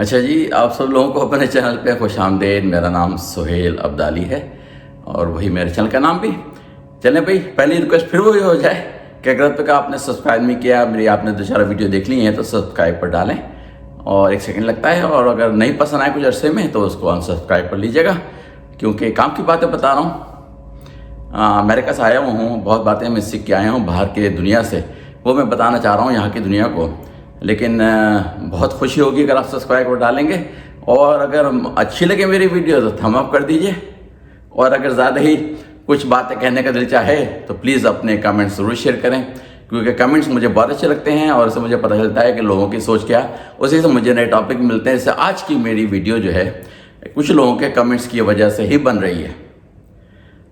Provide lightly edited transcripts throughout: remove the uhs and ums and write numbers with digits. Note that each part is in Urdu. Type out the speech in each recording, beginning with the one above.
اچھا جی، آپ سب لوگوں کو اپنے چینل پہ خوش آمدید۔ میرا نام سہیل عبدالی ہے اور وہی میرے چینل کا نام بھی۔ چلیں بھائی، پہلی ریکویسٹ پھر وہی ہو جائے کہ اگر اب تک آپ نے سبسکرائب نہیں کیا، میری آپ نے 2-4 ویڈیو دیکھ لی ہیں تو سبسکرائب پر ڈالیں، اور 1 سیکنڈ لگتا ہے، اور اگر نہیں پسند آئے کچھ عرصے میں تو اس کو انسبسکرائب کر لیجیے گا، کیونکہ کام کی باتیں بتا رہا ہوں۔ امریکہ سے آیا ہوں، بہت باتیں میں سیکھ کے آیا ہوں باہر کے دنیا سے، وہ میں بتانا چاہ رہا ہوں یہاں کی دنیا کو۔ لیکن بہت خوشی ہوگی اگر آپ سبسکرائب کر ڈالیں گے، اور اگر اچھی لگے میری ویڈیو تو تھم اپ کر دیجئے، اور اگر زیادہ ہی کچھ باتیں کہنے کا دل چاہے تو پلیز اپنے کمنٹس ضرور شیئر کریں، کیونکہ کمنٹس مجھے بہت اچھے لگتے ہیں اور اس سے مجھے پتہ چلتا ہے کہ لوگوں کی سوچ کیا، اسی سے مجھے نئے ٹاپک ملتے ہیں۔ جیسے آج کی میری ویڈیو جو ہے کچھ لوگوں کے کمنٹس کی وجہ سے ہی بن رہی ہے۔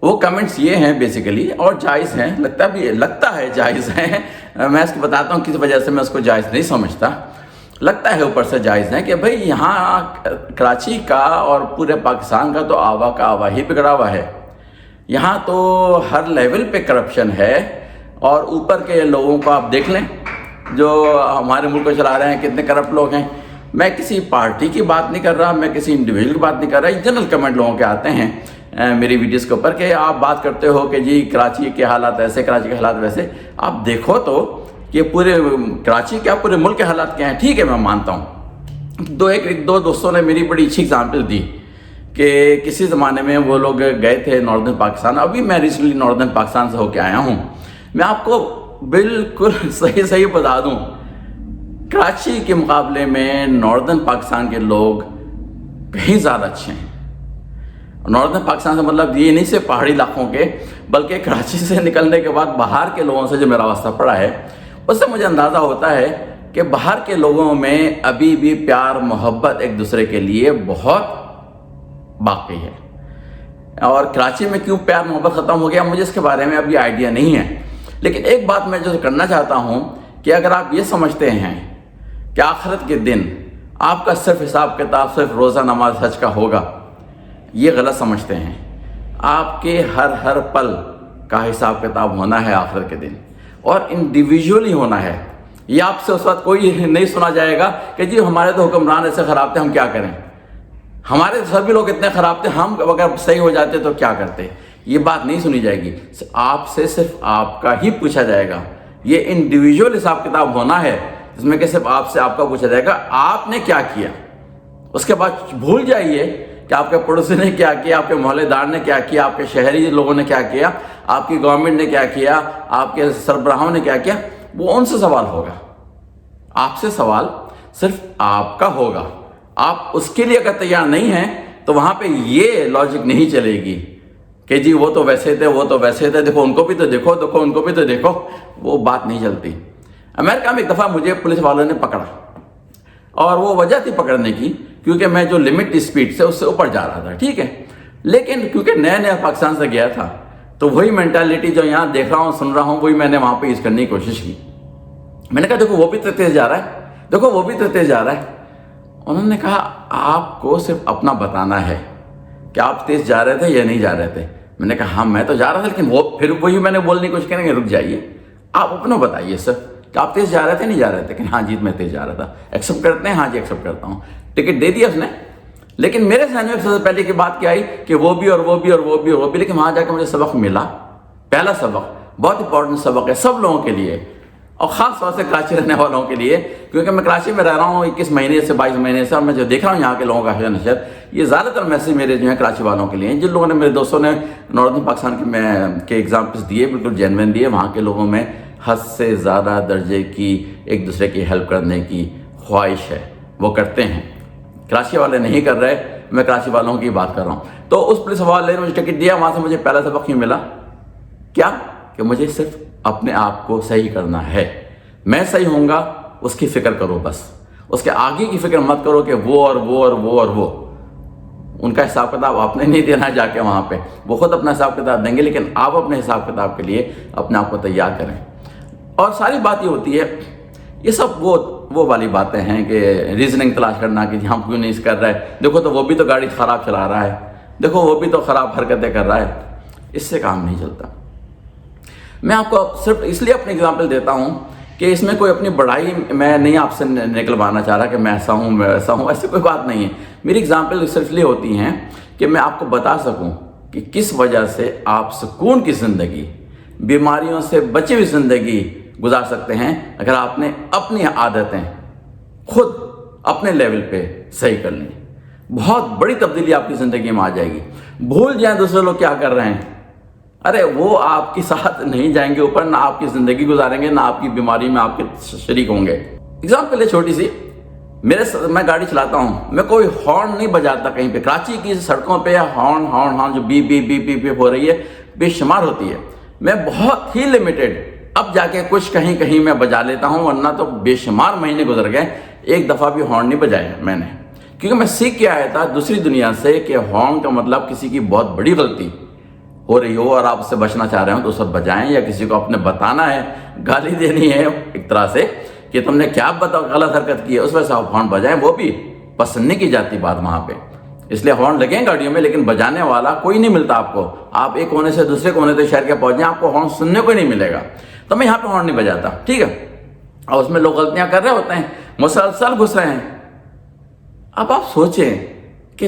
وہ کمنٹس یہ ہیں بیسیکلی، اور جائز ہیں، لگتا ہے جائز ہیں، میں اس کو بتاتا ہوں کس وجہ سے میں اس کو جائز نہیں سمجھتا۔ لگتا ہے اوپر سے جائز ہیں کہ بھئی یہاں کراچی کا اور پورے پاکستان کا تو آوا کا آوا ہی بگڑا ہوا ہے، یہاں تو ہر لیول پہ کرپشن ہے، اور اوپر کے لوگوں کو آپ دیکھ لیں جو ہمارے ملک کو چلا رہے ہیں، کتنے کرپٹ لوگ ہیں۔ میں کسی پارٹی کی بات نہیں کر رہا، میں کسی انڈیویجول کی بات نہیں کر رہا، جنرل کمنٹ لوگوں کے آتے ہیں میری ویڈیوز کے اوپر کہ آپ بات کرتے ہو کہ جی کراچی کے حالات ایسے، کراچی کے حالات ویسے۔ آپ دیکھو تو کہ پورے کراچی کیا پورے ملک کے حالات کیا ہیں۔ ٹھیک ہے، میں مانتا ہوں، دو دوستوں نے میری بڑی اچھی اگزامپل دی کہ کسی زمانے میں وہ لوگ گئے تھے ناردرن پاکستان۔ ابھی میں ریسنٹلی ناردرن پاکستان سے ہو کے آیا ہوں، میں آپ کو بالکل صحیح بتا دوں، کراچی کے مقابلے میں ناردرن پاکستان کے لوگ کہیں زیادہ اچھے ہیں۔ ناردرن پاکستان سے مطلب یہ نہیں صرف پہاڑی علاقوں کے، بلکہ کراچی سے نکلنے کے بعد باہر کے لوگوں سے جو میرا واسطہ پڑا ہے، اس سے مجھے اندازہ ہوتا ہے کہ باہر کے لوگوں میں ابھی بھی پیار محبت ایک دوسرے کے لیے بہت باقی ہے۔ اور کراچی میں کیوں پیار محبت ختم ہو گیا، مجھے اس کے بارے میں ابھی آئیڈیا نہیں ہے، لیکن ایک بات میں جو کرنا چاہتا ہوں کہ اگر آپ یہ سمجھتے ہیں کہ آخرت کے دن آپ کا صرف حساب کتاب صرف روزہ نماز حج کا ہوگا، یہ غلط سمجھتے ہیں۔ آپ کے ہر پل کا حساب کتاب ہونا ہے آخرت کے دن، اور انڈیویجولی ہونا ہے۔ یہ آپ سے اس وقت کوئی نہیں سنا جائے گا کہ جی ہمارے تو حکمران ایسے خراب تھے، ہم کیا کریں، ہمارے سبھی لوگ اتنے خراب تھے، ہم اگر صحیح ہو جاتے تو کیا کرتے۔ یہ بات نہیں سنی جائے گی، آپ سے صرف آپ کا ہی پوچھا جائے گا۔ یہ انڈیویجول حساب کتاب ہونا ہے، جس میں کہ صرف آپ سے آپ کا پوچھا جائے گا آپ نے کیا کیا۔ اس کے بعد بھول جائیے کہ آپ کے پڑوسی نے کیا کیا، آپ کے محلے دار نے کیا کیا، آپ کے شہری لوگوں نے کیا کیا، آپ کی گورنمنٹ نے کیا کیا، آپ کے سربراہوں نے کیا کیا۔ وہ ان سے سوال ہوگا، آپ سے سوال صرف آپ کا ہوگا۔ آپ اس کے لیے اگر تیار نہیں ہیں تو وہاں پہ یہ لاجک نہیں چلے گی کہ جی وہ تو ویسے تھے، وہ تو ویسے تھے، دیکھو ان کو بھی تو دیکھو، ان کو بھی تو دیکھو۔ وہ بات نہیں چلتی۔ امریکہ میں ایک دفعہ مجھے پولیس والوں نے پکڑا، اور وہ وجہ تھی پکڑنے کی کیونکہ میں جو لمٹ اسپیڈ سے اس سے اوپر جا رہا تھا، ٹھیک ہے۔ لیکن کیونکہ نیا پاکستان سے گیا تھا تو وہی مینٹالٹی جو یہاں دیکھ رہا ہوں سن رہا ہوں، وہی میں نے وہاں پہ یوز کرنے کی کوشش کی۔ میں نے کہا دیکھو وہ بھی تو تیز جا رہا ہے، دیکھو وہ بھی تو تیز جا رہا ہے۔ انہوں نے کہا آپ کو صرف اپنا بتانا ہے کہ آپ تیز جا رہے تھے یا نہیں جا رہے تھے۔ میں نے کہا ہاں میں تو جا رہا تھا، لیکن وہ پھر وہی میں نے بولنے کی کوشش کریں گے، رک جائیے، آپ اپنا بتائیے سر کہ آپ تیز جا رہے تھے نہیں جا رہے تھے۔ کہ ہاں جی میں تیز جا رہا تھا۔ ایکسیپٹ کرتے ہیں؟ ہاں جی ایکسیپٹ کرتا ہوں۔ ٹکٹ دے دیا اس نے، لیکن میرے ذہن میں سب سے پہلے کی بات کیا آئی کہ وہ بھی اور وہ بھی اور وہ بھی اور وہ بھی، لیکن وہاں جا کے مجھے سبق ملا۔ پہلا سبق بہت امپورٹنٹ سبق ہے سب لوگوں کے لیے، اور خاص طور سے کراچی رہنے والوں کے لیے، کیونکہ میں کراچی میں رہ رہا ہوں 21 مہینے سے 22 مہینے سے، اور میں جو دیکھ رہا ہوں یہاں کے لوگوں کا حشر نشر، یہ زیادہ تر میسیج میرے جو ہیں کراچی والوں کے لیے ہیں۔ جن لوگوں نے میرے دوستوں نے ناردرن پاکستان کے ایگزامپلس دیے، بالکل جینوین دیے، وہاں کے لوگوں میں حد سے زیادہ درجے کی ایک دوسرے کی ہیلپ کرنے کی خواہش ہے، وہ کرتے ہیں۔ کراچی والے نہیں کر رہے، میں کراچی والوں کی بات کر رہا ہوں۔ تو اس پولیس والے نے مجھے ٹکٹ دیا، وہاں سے مجھے پہلا سبق ہی ملا کیا کہ مجھے صرف اپنے آپ کو صحیح کرنا ہے۔ میں صحیح ہوں گا اس کی فکر کرو، بس اس کے آگے کی فکر مت کرو کہ وہ اور وہ اور وہ اور وہ۔ ان کا حساب کتاب آپ نے نہیں دینا جا کے وہاں پہ، وہ خود اپنا حساب کتاب دیں گے، لیکن آپ اپنے حساب کتاب کے لیے اپنے آپ کو تیار کریں۔ اور ساری بات یہ ہوتی ہے، یہ سب وہ والی باتیں ہیں کہ ریزننگ تلاش کرنا کہ ہم کیوں نہیں کر رہے، دیکھو تو وہ بھی تو گاڑی خراب چلا رہا ہے، دیکھو وہ بھی تو خراب حرکتیں کر رہا ہے۔ اس سے کام نہیں چلتا۔ میں آپ کو صرف اس لیے اپنی اگزامپل دیتا ہوں کہ اس میں کوئی اپنی بڑائی میں نہیں آپ سے نکلوانا چاہ رہا کہ میں ایسا ہوں میں ویسا ہوں، ایسی کوئی بات نہیں ہے. میری اگزامپل صرف اس لیے ہوتی ہیں کہ میں آپ کو بتا سکوں کہ کس وجہ سے آپ سکون کی زندگی، بیماریوں سے بچی ہوئی زندگی گزار سکتے ہیں اگر آپ نے اپنی عادتیں خود اپنے لیول پہ صحیح کر لیں. بہت بڑی تبدیلی آپ کی زندگی میں آ جائے گی. بھول جائیں دوسرے لوگ کیا کر رہے ہیں، ارے وہ آپ کے ساتھ نہیں جائیں گے اوپر، نہ آپ کی زندگی گزاریں گے، نہ آپ کی بیماری میں آپ کے شریک ہوں گے. اگزامپل ہے چھوٹی سی، میں گاڑی چلاتا ہوں، میں کوئی ہارن نہیں بجاتا کہیں پہ. کراچی کی سڑکوں پہ ہارن جو بی بی بی بی بی ہو رہی ہے بے شمار ہوتی ہے. میں بہت ہی لمیٹڈ اب جا کے کچھ کہیں میں بجا لیتا ہوں، ورنہ تو بے شمار مہینے گزر گئے ایک دفعہ بھی ہارن نہیں بجایا میں نے. کیونکہ میں سیکھ کے آیا تھا دوسری دنیا سے کہ ہارن کا مطلب کسی کی بہت بڑی غلطی ہو رہی ہو اور آپ اس سے بچنا چاہ رہے ہو تو اس وقت بجائیں، یا کسی کو اپنے بتانا ہے، گالی دینی ہے ایک طرح سے کہ تم نے کیا غلط حرکت کی ہے، اس وجہ سے آپ ہارن بجائیں. وہ بھی پسند نہیں کی جاتی بات وہاں پہ، اس لیے ہارن لگیں گاڑیوں میں لیکن بجانے والا کوئی نہیں ملتا آپ کو. آپ ایک کونے سے دوسرے کونے سے شہر کے پہنچ جائیں آپ کو ہارن سننے کو نہیں ملے گا. تو میں یہاں پہ ہارن نہیں بجاتا، ٹھیک ہے. اور اس میں لوگ غلطیاں کر رہے ہوتے ہیں، مسلسل گھس رہے ہیں. اب آپ سوچیں کہ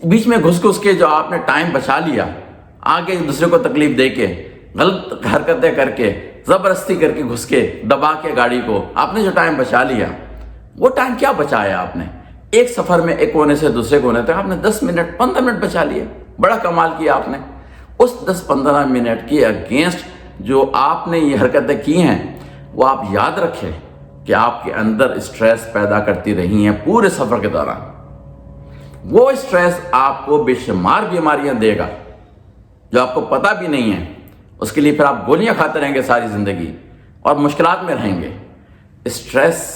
بیچ میں گھس کے جو آپ نے ٹائم بچا لیا، آگے دوسرے کو تکلیف دے کے، غلط حرکتیں کر کے، زبردستی کر کے گھس کے دبا کے گاڑی کو آپ نے جو ٹائم بچا لیا، وہ ٹائم کیا بچایا آپ نے؟ ایک سفر میں ایک کونے سے دوسرے کونے تک آپ نے 10 منٹ 15 منٹ بچا لیے. بڑا کمال کیا آپ نے. اس 10-15 منٹ کے اگینسٹ جو آپ نے یہ حرکتیں کی ہیں وہ آپ یاد رکھیں کہ آپ کے اندر اسٹریس پیدا کرتی رہی ہیں پورے سفر کے دوران. وہ اسٹریس آپ کو بے شمار بیماریاں دے گا جو آپ کو پتہ بھی نہیں ہے. اس کے لیے پھر آپ گولیاں کھاتے رہیں گے ساری زندگی اور مشکلات میں رہیں گے. اسٹریس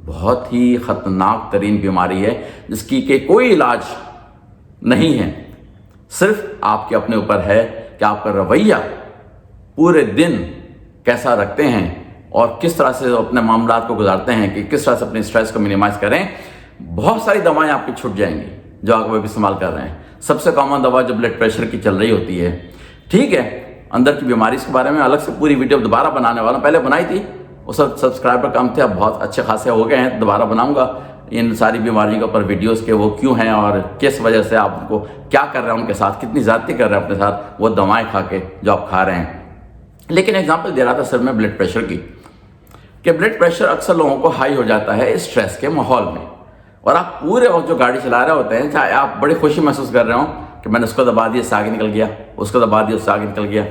بہت ہی خطرناک ترین بیماری ہے جس کی کہ کوئی علاج نہیں ہے. صرف آپ کے اپنے اوپر ہے کہ آپ کا رویہ پورے دن کیسا رکھتے ہیں اور کس طرح سے اپنے معاملات کو گزارتے ہیں، کہ کس طرح سے اپنے اسٹریس کو منیمائز کریں. بہت ساری دوائیں آپ کی چھٹ جائیں گی جو آپ بھی استعمال کر رہے ہیں. سب سے کامن دوا جو بلڈ پریشر کی چل رہی ہوتی ہے، ٹھیک ہے. اندر کی بیماری اس کے بارے میں الگ سے پوری ویڈیو دوبارہ بنانے والا ہوں. پہلے بنائی تھی، اس وقت سبسکرائبر کم تھے، اب بہت اچھے خاصے ہو گئے ہیں. دوبارہ بناؤں گا ان ساری بیماریوں کے اوپر ویڈیوز کے وہ کیوں ہیں اور کس وجہ سے آپ کو کیا کر رہے ہیں، ان کے ساتھ کتنی زیادتی کر رہے ہیں اپنے ساتھ وہ دوائیں کھا کے جو آپ کھا رہے ہیں. لیکن ایگزامپل دے رہا تھا سر میں بلڈ پریشر کی، کہ بلڈ پریشر اکثر لوگوں کو ہائی ہو جاتا ہے اسٹریس کے ماحول میں. اور آپ پورے وقت جو گاڑی چلا رہے ہوتے ہیں، چاہے آپ بڑی خوشی محسوس کر رہے ہوں کہ میں نے اس کو دبا دیا اس سے آگے نکل گیا، اس کو دبا دیا اس سے آگے نکل گیا،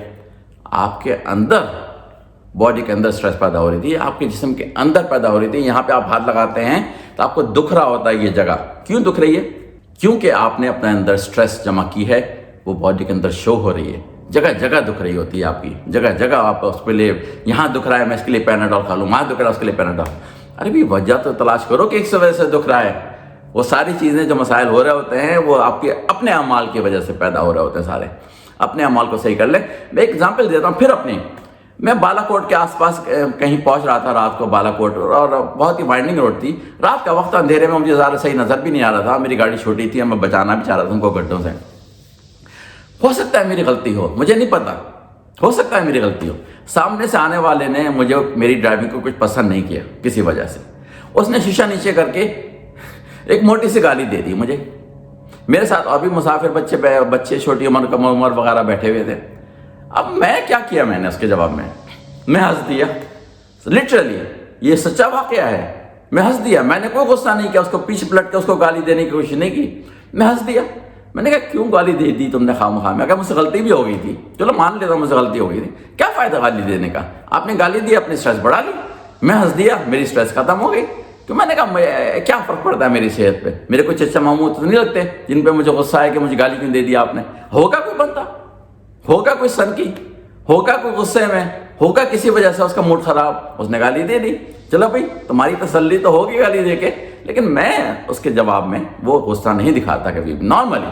آپ کے اندر باڈی کے اندر اسٹریس پیدا ہو رہی تھی، آپ کے جسم کے اندر پیدا ہو رہی تھی. یہاں پہ آپ ہاتھ لگاتے ہیں تو آپ کو دکھ رہا ہوتا ہے یہ جگہ. کیوں دکھ رہی ہے؟ کیونکہ آپ نے اپنے اندر اسٹریس جمع کی ہے، وہ باڈی کے اندر شو ہو رہی ہے. جگہ جگہ دکھ رہی ہوتی ہے آپ کی، جگہ جگہ آپ اس کے لیے، یہاں دکھ رہا ہے میں اس کے لیے پیناڈول کھا لوں، وہاں دکھ رہا ہے اس کے لیے پیناڈول. ارے بھی وجہ تو تلاش کرو کہ کس وجہ سے دکھ رہا ہے. وہ ساری چیزیں جو مسائل ہو رہے ہوتے ہیں وہ آپ کے اپنے اعمال کی وجہ سے پیدا ہو رہے ہوتے ہیں. سارے اپنے اعمال کو صحیح کر لیں. میں ایک ایگزامپل دیتا ہوں پھر اپنی. میں بالا کوٹ کے آس پاس کہیں پہنچ رہا تھا رات کو، بالا کوٹ، اور بہت ہی وائنڈنگ روڈ تھی. رات کا وقت اندھیرے میں مجھے زیادہ صحیح نظر بھی نہیں آ رہا تھا. میری گاڑی چھوٹی تھی، میں بچانا بھی چاہ رہا تھا ان کو گڈھوں سے. ہو سکتا ہے میری غلطی ہو، مجھے نہیں پتا، ہو سکتا ہے میری غلطی ہو. سامنے سے آنے والے نے مجھے میری ڈرائیونگ کو کچھ پسند نہیں کیا کسی وجہ سے. اس نے شیشہ نیچے کر کے ایک موٹی سی گالی دے دی مجھے. میرے ساتھ اور بھی مسافر بچے چھوٹی عمر کم عمر وغیرہ بیٹھے ہوئے تھے. اب میں کیا میں نے اس کے جواب میں ہنس دیا. لٹرلی یہ سچا واقعہ ہے. میں ہنس دیا. میں نے کوئی غصہ نہیں کیا، اس کو پیچھے پلٹ کے اس کو گالی دینے کی کوشش نہیں کی. میں ہنس دیا. میں نے کہا کیوں گالی دے دی تم نے خواہ. میں کہا مجھ سے غلطی بھی ہو گئی تھی، چلو مان لیتا ہوں مجھ سے غلطی ہو گئی تھی. کیا فائدہ گالی دینے کا؟ آپ نے گالی دی، اپنی اسٹریس بڑھا لی. میں ہنس دیا، میری اسٹریس ختم ہو گئی. تو میں نے کہا کیا فرق پڑتا ہے میری صحت پہ؟ میرے کوئی چچا ماموں تو نہیں لگتے جن پہ مجھے غصہ ہے کہ مجھے گالی کیوں دے دی آپ نے. ہوگا کوئی بندہ، ہوگا کوئی سن کی، ہوگا کوئی غصے میں، ہوگا کسی وجہ سے اس کا موڈ خراب، اس نے گالی دے دی. چلو بھائی تمہاری تسلی تو ہوگی گالی دے کے، لیکن میں اس کے جواب میں وہ غصہ نہیں دکھاتا کبھی بھی. نارملی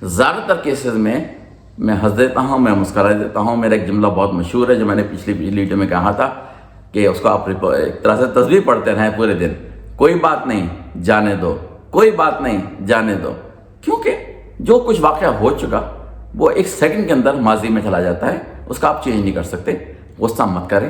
زیادہ تر کیسز میں ہنس دیتا ہوں، میں مسکرا دیتا ہوں. میرا ایک جملہ بہت مشہور ہے جو میں نے پچھلی ویڈیو میں کہا تھا کہ اس کو آپ ایک طرح سے تصویر پڑھتے رہیں پورے دن. کوئی بات نہیں جانے دو، کوئی بات نہیں جانے دو. کیونکہ جو کچھ واقعہ ہو چکا وہ ایک سیکنڈ کے اندر ماضی میں چلا جاتا ہے، اس کا آپ چینج نہیں کر سکتے. غصہ مت کریں،